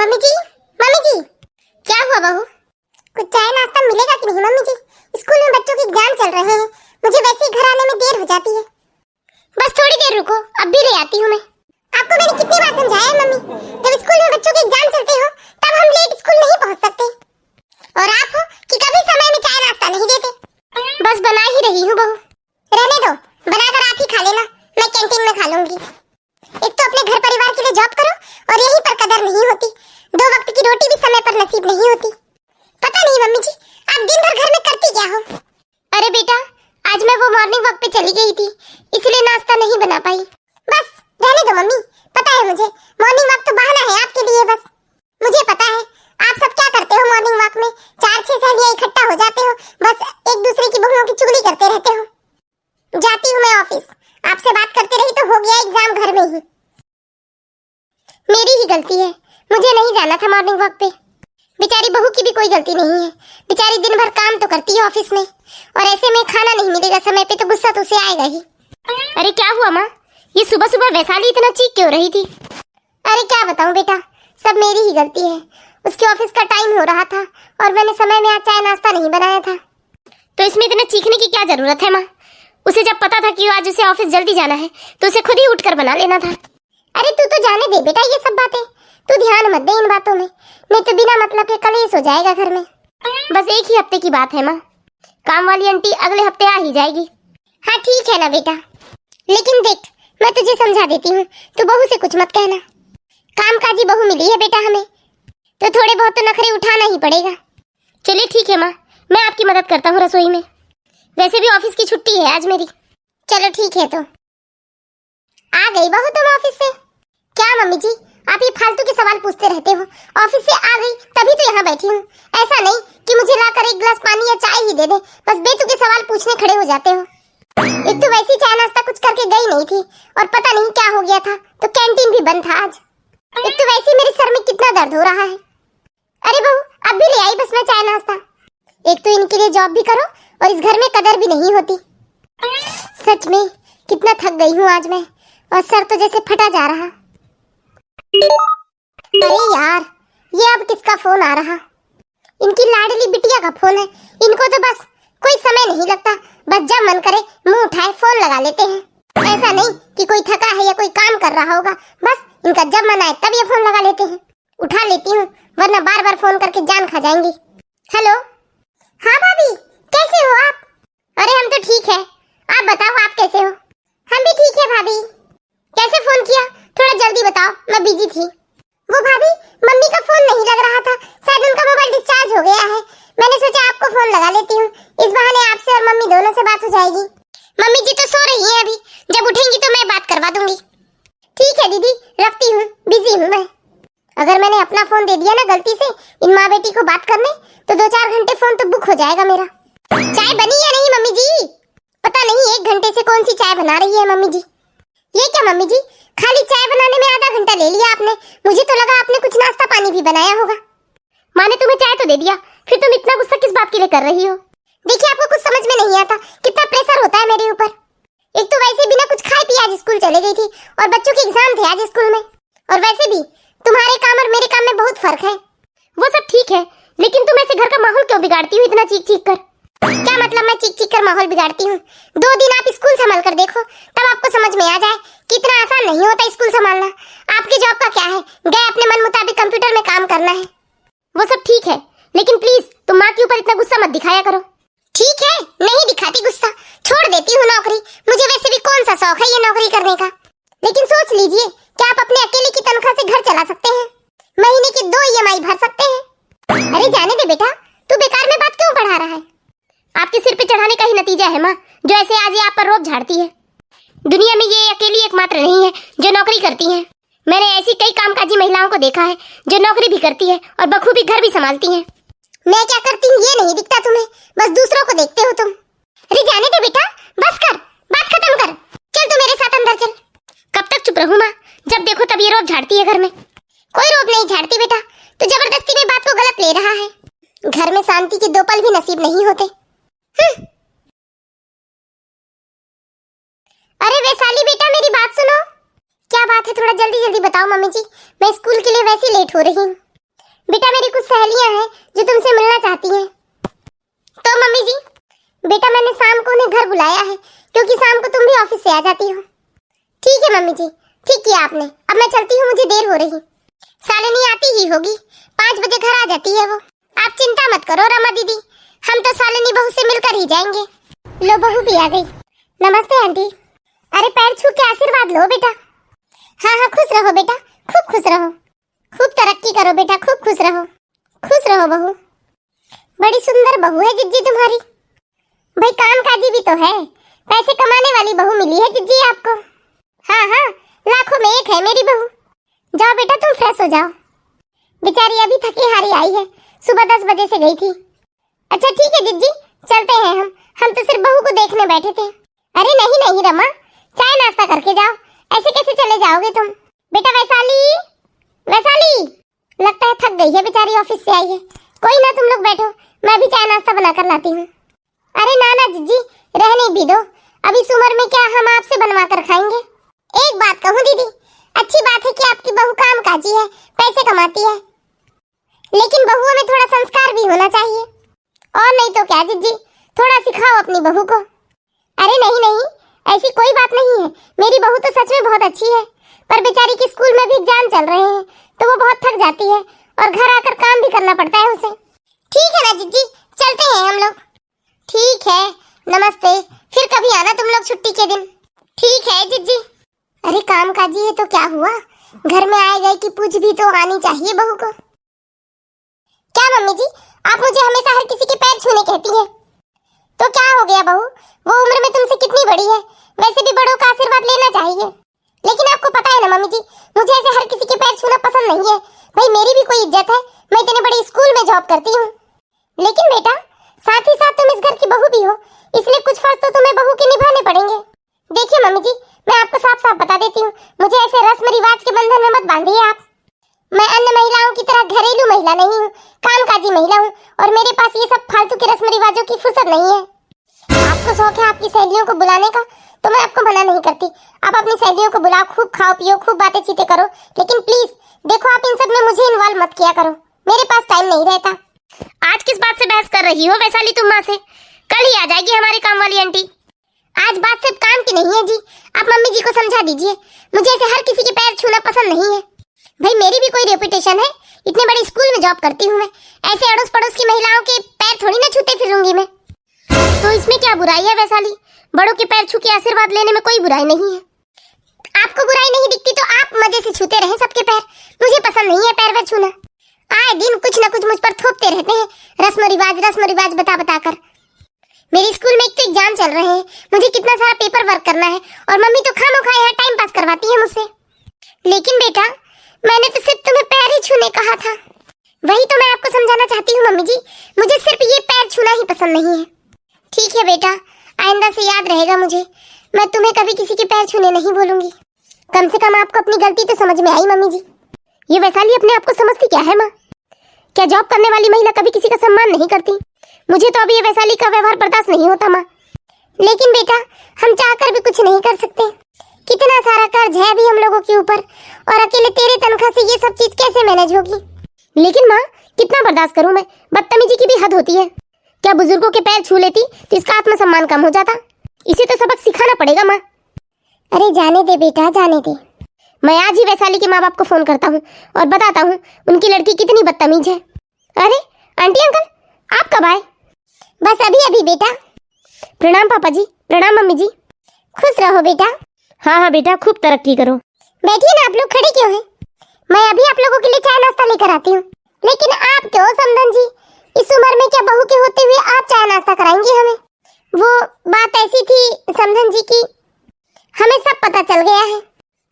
Mummy जी, mummy जी, क्या हुआ बहू? कुछ चाय नाश्ता मिलेगा कि नहीं मम्मी जी? स्कूल में बच्चों के एग्जाम चल रहे हैं, मुझे वैसे ही घर आने में देर हो जाती है। बस थोड़ी देर रुको, अब भी ले आती हूँ मैं। आपको मैंने कितनी बार समझाया है मम्मी, जब स्कूल में बच्चों के एग्जाम चलते हो तब हम लेट स्कूल नहीं पहुँच सकते। और आप हो कि कभी समय में चाय नाश्ता नहीं देते। बस बना ही रही हूँ बहू। रहने दो, बनाकर आप ही खा लेना, मैं कैंटीन में खा लूंगी। एक तो अपने घर परिवार के लिए जॉब करो और यहीं पर कदर नहीं होती, 2 वक्त की रोटी भी समय पर नसीब नहीं होती। पता नहीं मम्मी जी, आप दिन भर घर में करती क्या हो? अरे बेटा, आज मैं वो मॉर्निंग वॉक पे चली गई थी, इसलिए नाश्ता नहीं बना पाई। बस रहने दो मम्मी, पता है मुझे मॉर्निंग वॉक तो बहाना है आपके लिए। बस मुझे पता है आप सब क्या करते हो मॉर्निंग वॉक में, 4-6 सहेलियां इकट्ठा हो जाते हो, बस एक दूसरे की बहुओं की चुगली करते रहते हो। जाती हूँ मैं ऑफिस, आपसे बात करते रही तो हो गया एग्जाम घर में ही। मेरी ही गलती है, मुझे नहीं जाना था मॉर्निंग वॉक पे। बेचारी बहू की भी कोई गलती नहीं है, बेचारी दिन भर काम तो करती है ऑफिस में, और ऐसे में खाना नहीं मिलेगा समय पे तो गुस्सा तो उसे आएगा ही। अरे क्या हुआ माँ, ये सुबह सुबह वैशाली इतना चीख क्यों रही थी? अरे क्या बताऊं बेटा, सब मेरी ही गलती है। उसके ऑफिस का टाइम हो रहा था और मैंने समय में आज चाय नाश्ता नहीं बनाया था। तो इसमें इतना चीखने की क्या जरूरत है माँ? उसे जब पता था कि आज उसे ऑफिस जल्दी जाना है तो उसे खुद ही उठकर बना लेना था। अरे तू तो जाने दे बेटा ये सब बातें, तू ध्यान मत दे इन बातों में, नहीं तो बिना मतलब के कलेश हो जाएगा घर में। बस एक ही हफ्ते की बात है माँ, काम वाली आंटी अगले हफ्ते आ ही जाएगी। हाँ ठीक है ना बेटा, लेकिन देख मैं तुझे समझा देती हूँ, तू बहू से कुछ मत कहना। कामकाजी बहू मिली है बेटा हमें, तो थोड़े बहुत तो नखरे उठाना ही पड़ेगा। चलिए ठीक है माँ, मैं आपकी मदद करता हूँ रसोई में, वैसे भी ऑफिस की छुट्टी है आज मेरी। चलो ठीक है। तो आ गई बहू तुम ऑफिस से? क्या मम्मी जी, आप ये फालतू के सवाल पूछते रहते हो। ऑफिस से आ गई तभी तो यहाँ बैठी हूँ, ऐसा नहीं कि मुझे लाकर एक गिलास पानी या चाय ही दे दे, बस बेतुके सवाल पूछने खड़े हो जाते हो। एक तो वैसी चाय नाश्ता कुछ करके गई नहीं थी और पता नहीं क्या हो गया था, तो कैंटीन भी बंद था आज। एक तो वैसे मेरे सर में कितना दर्द हो रहा है। अरे बहू अब भी ले आई बस मैं चाय नाश्ता। एक तो इनके लिए जॉब भी करो और इस घर में कदर भी नहीं होती। सच में कितना थक गई हूँ आज मैं, और सर तो जैसे फटा जा रहा। अरे यार, ये अब किसका फोन आ रहा? इनकी लाडली बिटिया का फोन है। इनको तो बस कोई समय नहीं लगता, बस जब मन करे मुंह उठाए फोन लगा लेते हैं। ऐसा नहीं कि कोई थका है या कोई काम कर रहा होगा, बस इनका जब मन आए तब ये फोन लगा लेते हैं। उठा लेती हूँ वरना बार बार फोन करके जान खा जाएंगी। हेलो, हाँ भाभी कैसे हो आप? अरे हम तो ठीक है, आप बताओ आप कैसे हो? हम भी ठीक है भाभी। कैसे फोन किया, थोड़ा जल्दी बताओ, मैं बिजी थी। वो भाभी मम्मी का फोन नहीं लग रहा था, शायद उनका मोबाइल डिस्चार्ज हो गया है, मैंने सोचा आपको फोन लगा लेती हूँ, इस बहाने आपसे और मम्मी दोनों से बात हो जाएगी। मम्मी जी तो सो रही हैं अभी, जब उठेंगी तो मैं बात करवा दूंगी। ठीक है दीदी, रखती हूँ, बिजी हूँ मैं। अगर मैंने अपना फोन दे दिया ना गलती से इन माँ बेटी को बात करने, तो 2-4 घंटे फोन तो बुक हो जाएगा मेरा। चाय बनी या नहीं मम्मी जी? पता नहीं 1 घंटे से कौन सी चाय बना रही है मम्मी जी। ये क्या मम्मी जी, खाली चाय बनाने में आधा घंटा ले लिया आपने, मुझे तो लगा आपने कुछ नाश्ता पानी भी बनाया होगा। माँ ने तुम्हें चाय तो दे दिया, फिर तुम इतना गुस्सा किस बात के लिए कर रही हो? देखिए आपको कुछ समझ में नहीं आता कितना प्रेशर होता है मेरे ऊपर। एक तो वैसे बिना कुछ खाए पिए आज स्कूल चले गई थी और बच्चों के एग्जाम थे आज स्कूल में, और वैसे भी तुम्हारे काम और मेरे काम में बहुत फर्क है। वो सब ठीक है, लेकिन तुम ऐसे घर का माहौल क्यों बिगाड़ती हो इतना चीख चीख कर? क्या मतलब मैं चीख चीख कर माहौल बिगाड़ती हूँ? 2 दिन आप स्कूल संभाल कर देखो, तब आपको समझ में आ जाए कि इतना आसान नहीं होता स्कूल संभालना। आपकी जॉब का क्या है, गए अपने मन मुताबिक कंप्यूटर में काम करना है। वो सब ठीक है, लेकिन प्लीज तुम माँ के ऊपर इतना गुस्सा मत दिखाया करो। ठीक है, नहीं दिखाती गुस्सा, छोड़ देती हूँ नौकरी, मुझे वैसे भी कौन सा शौक है ये नौकरी करने का। लेकिन सोच लीजिए, क्या आप अपने अकेले की तनख्वाह से घर चला सकते हैं? महीने की 2 EMI भर सकते हैं? अरे जाने दे बेटा, तू बेकार में बात क्यों बढ़ा रहा है? आपके सिर पे चढ़ाने का ही नतीजा है माँ, जो ऐसे आज ये आप पर रोब झाड़ती है। दुनिया में ये अकेली एकमात्र नहीं है जो नौकरी करती है। मैंने ऐसी कई कामकाजी महिलाओं को देखा है जो नौकरी भी करती है और बखूबी घर भी संभालती हैं। मैं क्या करती हूँ ये नहीं दिखता तुम्हें, बस दूसरों को देखते हो तुम। अरे जाने दे बेटा, बस कर, बात खत्म कर, चल तू मेरे साथ अंदर चल। कब तक चुप रहूं माँ, जब देखो तब ये रोब झाड़ती है घर में। कोई रोब नहीं झाड़ती बेटा, तू जबरदस्ती में बात को गलत ले रहा है। घर में शांति के 2 पल भी नसीब नहीं होते। अरे वैशाली बेटा मेरी बात सुनो। क्या बात है, थोड़ा जल्दी जल्दी बताओ मम्मी जी, मैं स्कूल के लिए वैसे लेट हो रही हूँ। बेटा मेरी कुछ सहेलियां हैं जो तुमसे मिलना चाहती हैं। तो मम्मी जी, बेटा मैंने शाम को उन्हें घर बुलाया है क्योंकि शाम को तुम भी ऑफिस से आ जाती हो। ठीक है मम्मी जी, ठीक किया आपने। अब मैं चलती हूँ, मुझे देर हो रही। शालिनी आती ही होगी, 5 बजे घर आ जाती है वो। आप चिंता मत करो रमा दीदी, हम तो शालिनी बहू से मिलकर ही जाएंगे। लो बहू भी आ गई। नमस्ते आंटी। अरे पैर छू के आशीर्वाद लो बेटा। हाँ हाँ खुश रहो बेटा, खूब खुश रहो, खूब तरक्की करो बेटा, खूब खुश रहो। खुश रहो बहू। बड़ी सुंदर बहू है जिज्जी तुम्हारी। भाई काम काजी भी तो है, पैसे कमाने वाली बहू मिली है जिज्जी आपको। हाँ हाँ लाखों में एक है मेरी बहू। जाओ बेटा तुम फ्रेश हो जाओ। बेचारी अभी थकी हारी आई है, सुबह 10 बजे से गई थी। अच्छा ठीक है जिज्जी, चलते हैं हम तो सिर्फ बहू को देखने बैठे थे। अरे नहीं नहीं रमा, चाय नाश्ता करके जाओ, ऐसे कैसे चले जाओगे तुम। बेटा वैशाली, वैशाली लगता है थक गई है बेचारी, ऑफिस से आई है। कोई ना तुम लोग बैठो, मैं भी चाय नाश्ता बना कर लाती हूँ। अरे ना ना जिज्जी, रहने भी दो, अभी इस उम्र में क्या हम आपसे बनवा कर खाएंगे। एक बात कहूँ दीदी, अच्छी बात है कि आपकी बहू काम काजी है, पैसे कमाती है, लेकिन बहुओं में थोड़ा संस्कार भी होना चाहिए। और नहीं तो क्या जिज्जी, थोड़ा सिखाओ अपनी बहू को। अरे नहीं नहीं, ऐसी कोई बात नहीं है, मेरी बहू तो सच में बहुत अच्छी है, पर बेचारी के स्कूल में भी एग्जाम चल रहे हैं तो वो बहुत थक जाती है और घर आकर काम भी करना पड़ता है उसे। ठीक है ना जिज्जी, चलते हैं हम लोग। ठीक है, नमस्ते, फिर कभी आना तुम लोग छुट्टी के दिन। ठीक है जिज्जी। अरे काम काजी है तो क्या हुआ, घर में आए गए की पूछ भी तो आनी चाहिए बहू को। क्या मम्मी जी, आप मुझे हमेशा हर किसी के पैर छूने कहती हैं। तो क्या हो गया बहू, वो उम्र में तुमसे कितनी बड़ी है, वैसे भी बड़ों का आशीर्वाद लेना चाहिए। लेकिन आपको पता है ना मम्मी जी, मुझे ऐसे हर किसी के पैर छूना पसंद नहीं है। भाई मेरी भी कोई इज्जत है, मैं इतने बड़े स्कूल में जॉब करती हूँ। लेकिन बेटा साथ ही साथ तुम इस घर की बहू भी हो, इसलिए कुछ फर्ज तो तुम्हें बहू के निभाने पड़ेंगे। देखिए मम्मी जी, मैं आपको साफ साफ बता देती हूँ, मुझे ऐसे रस्म रिवाज के बंधन में मत बांधिए आप। मैं अन्य महिलाओं की तरह घरेलू महिला नहीं हूँ, कामकाजी महिला हूँ, और मेरे पास ये सब फालतू के रस्म रिवाजों की फुर्सत नहीं है। आपको शौक है आपकी सहेलियों को बुलाने का, तो मैं आपको मना नहीं करती, आप अपनी सहेलियों को बुलाओ, खूब खाओ पियो, खूब बातें चीतें करो, लेकिन प्लीज देखो आप इन सब में मुझे इन्वॉल्व मत किया करो, मेरे पास टाइम नहीं रहता। आज किस बात से बहस कर रही हो वैशाली तुम माँ से, कल ही आ जाएगी हमारी काम वाली आंटी। आज बात सिर्फ काम की नहीं है जी, आप मम्मी जी को समझा दीजिए, मुझे ऐसे हर किसी के पैर छूना पसंद नहीं है। भाई मेरी भी कोई रेपुटेशन है, इतने बड़े स्कूल में जॉब करती हूँ मैं, ऐसे अड़ोस पड़ोस की महिलाओं के पैर थोड़ी ना छूते फिरूंगी मैं। तो इसमें क्या बुराई है वैशाली, बड़ों के पैर छू के आशीर्वाद लेने में कोई बुराई नहीं है। आपको बुराई नहीं दिखती तो आप मजे से छूते रहे सबके पैर, मुझे पसंद नहीं है पैर वैर छूना। आए दिन कुछ न कुछ मुझ पर थोपते रहते हैं, रस्म रिवाज बता बता कर। मेरे स्कूल में एक तो एग्जाम चल रहे हैं, मुझे कितना सारा पेपर वर्क करना है, और मम्मी तो खामोखा यहाँ टाइम पास करवाती है मुझसे। लेकिन बेटा मैंने तो सिर्फ तुम्हें पैर ही छूने कहा था। वही तो मैं आपको समझाना चाहती हूँ मम्मी जी, मुझे सिर्फ ये पैर छूना ही पसंद नहीं है। ठीक है बेटा, आइंदा से याद रहेगा मुझे, मैं तुम्हें कभी किसी के पैर छूने नहीं बोलूंगी। कम से कम आपको अपनी गलती तो समझ में आई मम्मी जी। ये वैशाली अपने आप को समझती क्या है माँ, क्या जॉब करने वाली महिला कभी किसी का सम्मान नहीं करती। मुझे तो अभी ये वैशाली का व्यवहार बर्दाश्त नहीं होता माँ। लेकिन बेटा हम चाहकर भी कुछ नहीं कर सकते, कितना सारा कर्ज है अभी हम लोगों के ऊपर, और अकेले तेरे तनख्वाह से ये सब चीज कैसे मैनेज होगी। लेकिन माँ कितना बर्दाश्त करूँ मैं, बदतमीजी की भी हद होती है। क्या बुजुर्गों के पैर छू लेती तो इसका आत्मसम्मान कम हो जाता, इसे तो सबक सिखाना पड़ेगा माँ। अरे जाने दे बेटा जाने दे, मैं आज ही वैशाली के माँ बाप को फोन करता हूँ और बताता हूँ उनकी लड़की कितनी बदतमीज है। अरे आंटी अंकल आप कब आए? बस अभी अभी बेटा। प्रणाम पापा जी, प्रणाम मम्मी जी। खुश रहो बेटा। हाँ हाँ बेटा खूब तरक्की करो। बैठिए ना, आप लोग खड़े क्यों हैं? मैं अभी आप लोगों के लिए चाय नाश्ता लेकर आती हूँ। लेकिन आप क्यों समधन जी, इस उम्र में क्या बहू के होते हुए आप चाय नाश्ता कराएंगे हमें? वो बात ऐसी थी समधन जी की, हमें सब पता चल गया है,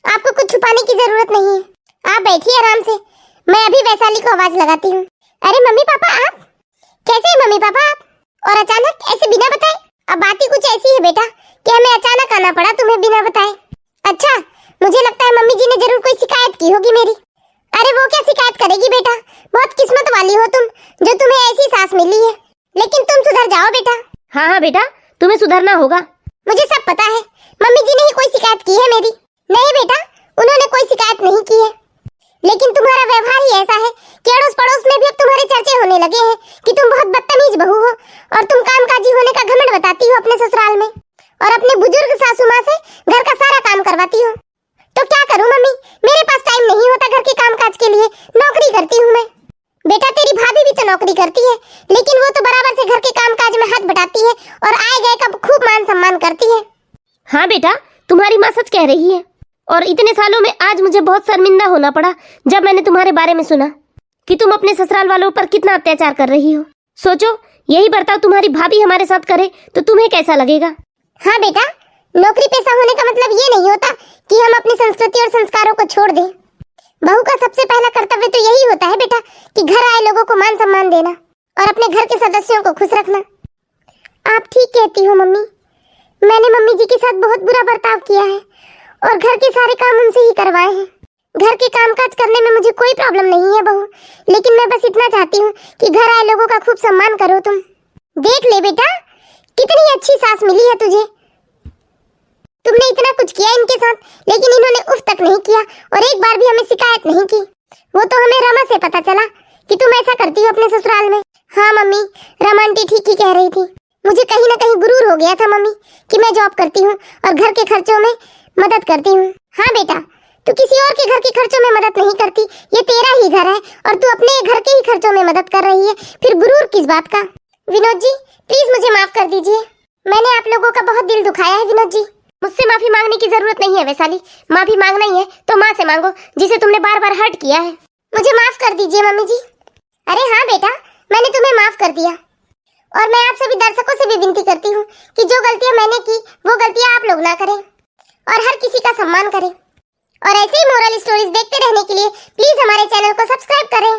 आपको कुछ छुपाने की जरूरत नहीं है। आप बैठिए आराम से, मैं अभी वैशाली को आवाज लगाती हूँ। अरे मम्मी पापा आप कैसे हैं मम्मी पापा आप? और अचानक ऐसे बिना बताए? अब बात ही कुछ ऐसी है बेटा कि हमें अचानक आना पड़ा तुम्हें बिना बताए। अच्छा मुझे लगता है मम्मी जी ने जरूर कोई शिकायत की होगी मेरी। अरे वो क्या शिकायत करेगी बेटा, बहुत किस्मत वाली हो तुम जो तुम्हें ऐसी सास मिली है। लेकिन तुम सुधर जाओ बेटा। हाँ हाँ बेटा तुम्हें सुधरना होगा। मुझे सब पता है, मम्मी जी ने ही कोई शिकायत की है मेरी। नहीं बेटा उन्होंने कोई शिकायत नहीं की है, लेकिन तुम्हारा व्यवहार ही ऐसा है कि अड़ोस पड़ोस में तुम्हारे चर्चे होने लगे हैं कि तुम बहुत बदतमीज बहू हो और तुम कामकाजी होने का घमंड बताती हो अपने ससुराल में और अपने बुजुर्ग सासू माँ से घर का सारा काम करवाती हो। तो क्या करूं मम्मी, मेरे पास टाइम नहीं होता घर के कामकाज के लिए, नौकरी करती हूँ मैं। बेटा तेरी भाभी भी तो नौकरी करती है, लेकिन वो तो बराबर से घर के कामकाज में हाथ बटाती है और आए गए का खूब मान सम्मान करती है। हाँ बेटा, तुम्हारी माँ सच कह रही है। और इतने सालों में आज मुझे बहुत शर्मिंदा होना पड़ा जब मैंने तुम्हारे बारे में सुना कि तुम अपने ससुराल वालों पर कितना अत्याचार कर रही हो। सोचो, यही बर्ताव तुम्हारी भाभी हमारे साथ करे तो तुम्हें कैसा लगेगा? हाँ बेटा, नौकरी पेशा होने का मतलब ये नहीं होता कि हम अपनी संस्कृति और संस्कारों को छोड़ दें। बहू का सबसे पहला कर्तव्य तो यही होता है बेटा कि घर आए लोगों को मान सम्मान देना और अपने घर के सदस्यों को खुश रखना। आप ठीक कहती हो मम्मी, मैंने मम्मी जी के साथ बहुत बुरा बर्ताव किया है और घर के सारे काम उनसे ही करवाए हैं। घर के कामकाज करने में मुझे कोई प्रॉब्लम नहीं है बहू, लेकिन मैं बस इतना चाहती हूँ कि घर आए लोगों का खूब सम्मान करो तुम। देख ले बेटा, कितनी अच्छी सास मिली है तुझे। तुमने इतना कुछ किया इनके साथ, लेकिन इन्होंने उफ तक नहीं किया और एक बार भी हमें शिकायत नहीं की। वो तो हमें रमा से पता चला कि तुम ऐसा करती हो अपने ससुराल में। हाँ मम्मी, रमा आंटी ठीक ही कह रही थी। मुझे कहीं ना कहीं गुरूर हो गया था मम्मी कि मैं जॉब करती हूँ और घर के खर्चों में मदद करती हूँ। हाँ बेटा, तू किसी और के घर के खर्चों में मदद नहीं करती, ये तेरा ही घर है और तू अपने घर के ही खर्चों में मदद कर रही है, फिर गुरूर किस बात का? विनोद जी प्लीज मुझे माफ कर दीजिए, मैंने आप लोगों का बहुत दिल दुखाया है। विनोद जी, मुझसे माफी मांगने की जरूरत नहीं है वैशाली, माफी मांगना ही है तो माँ से मांगो जिसे तुमने बार बार हर्ट किया है। मुझे माफ कर दीजिए मम्मी जी। अरे हाँ बेटा, मैंने तुम्हें माफ कर दिया और मैं आप सभी दर्शकों से भी विनती करती हूँ कि जो गलतियाँ मैंने की वो गलतियाँ आप लोग ना करें और हर किसी का सम्मान करें। और ऐसे ही मोरल स्टोरीज देखते रहने के लिए प्लीज हमारे चैनल को सब्सक्राइब करें।